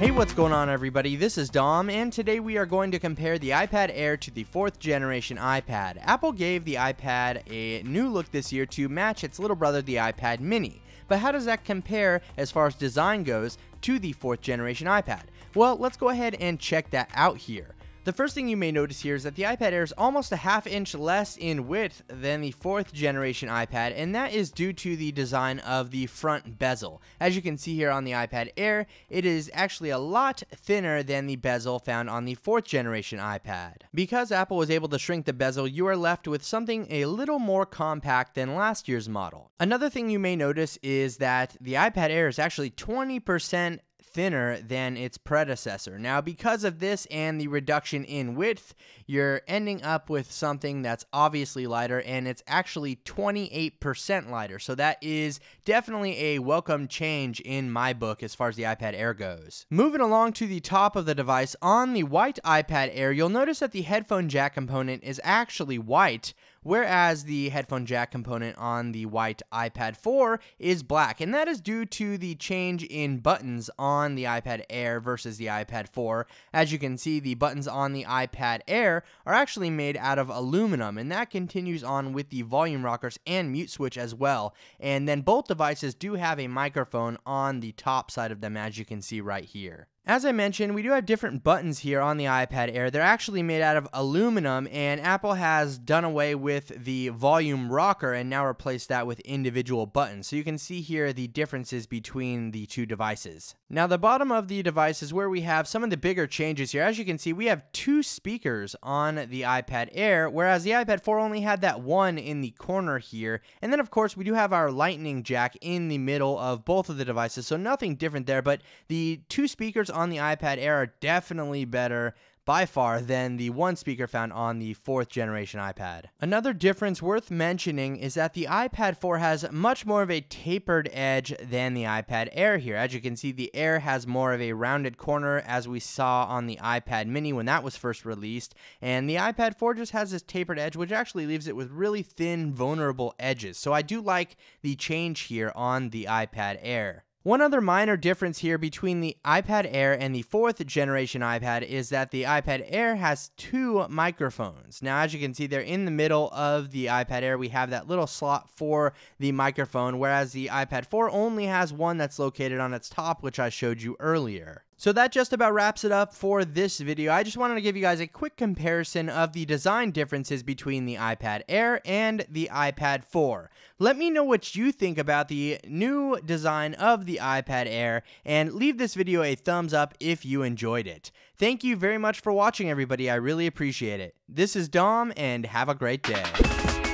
Hey, what's going on everybody? This is Dom, and today we are going to compare the iPad Air to the 4th generation iPad. Apple gave the iPad a new look this year to match its little brother, the iPad mini. But how does that compare as far as design goes to the 4th generation iPad? Well, let's go ahead and check that out here. The first thing you may notice here is that the iPad Air is almost a ½ inch less in width than the 4th generation iPad, and that is due to the design of the front bezel. As you can see here on the iPad Air, it is actually a lot thinner than the bezel found on the 4th generation iPad. Because Apple was able to shrink the bezel, you are left with something a little more compact than last year's model. Another thing you may notice is that the iPad Air is actually 20% thinner than its predecessor. Now, because of this and the reduction in width, you're ending up with something that's obviously lighter, and it's actually 28% lighter. So that is definitely a welcome change in my book as far as the iPad Air goes. Moving along to the top of the device, on the white iPad Air, you'll notice that the headphone jack component is actually white, whereas the headphone jack component on the white iPad 4 is black, and that is due to the change in buttons on the iPad Air versus the iPad 4. As you can see, the buttons on the iPad Air are actually made out of aluminum, and that continues on with the volume rockers and mute switch as well. And then both devices do have a microphone on the top side of them, as you can see right here. As I mentioned, we do have different buttons here on the iPad Air. They're actually made out of aluminum, and Apple has done away with the volume rocker and now replaced that with individual buttons. So you can see here the differences between the two devices. Now, the bottom of the device is where we have some of the bigger changes here. As you can see, we have 2 speakers on the iPad Air, whereas the iPad 4 only had that one in the corner here. And then, of course, we do have our lightning jack in the middle of both of the devices, so nothing different there. But the 2 speakers on the iPad Air are definitely better by far than the one speaker found on the 4th generation iPad. Another difference worth mentioning is that the iPad 4 has much more of a tapered edge than the iPad Air here. As you can see, the Air has more of a rounded corner, as we saw on the iPad mini when that was first released, and the iPad 4 just has this tapered edge, which actually leaves it with really thin, vulnerable edges. So I do like the change here on the iPad Air. One other minor difference here between the iPad Air and the 4th generation iPad is that the iPad Air has 2 microphones. Now, as you can see there in the middle of the iPad Air, we have that little slot for the microphone, whereas the iPad 4 only has one that's located on its top, which I showed you earlier. So that just about wraps it up for this video. I just wanted to give you guys a quick comparison of the design differences between the iPad Air and the iPad 4. Let me know what you think about the new design of the iPad Air, and leave this video a thumbs up if you enjoyed it. Thank you very much for watching, everybody. I really appreciate it. This is Dom, and have a great day.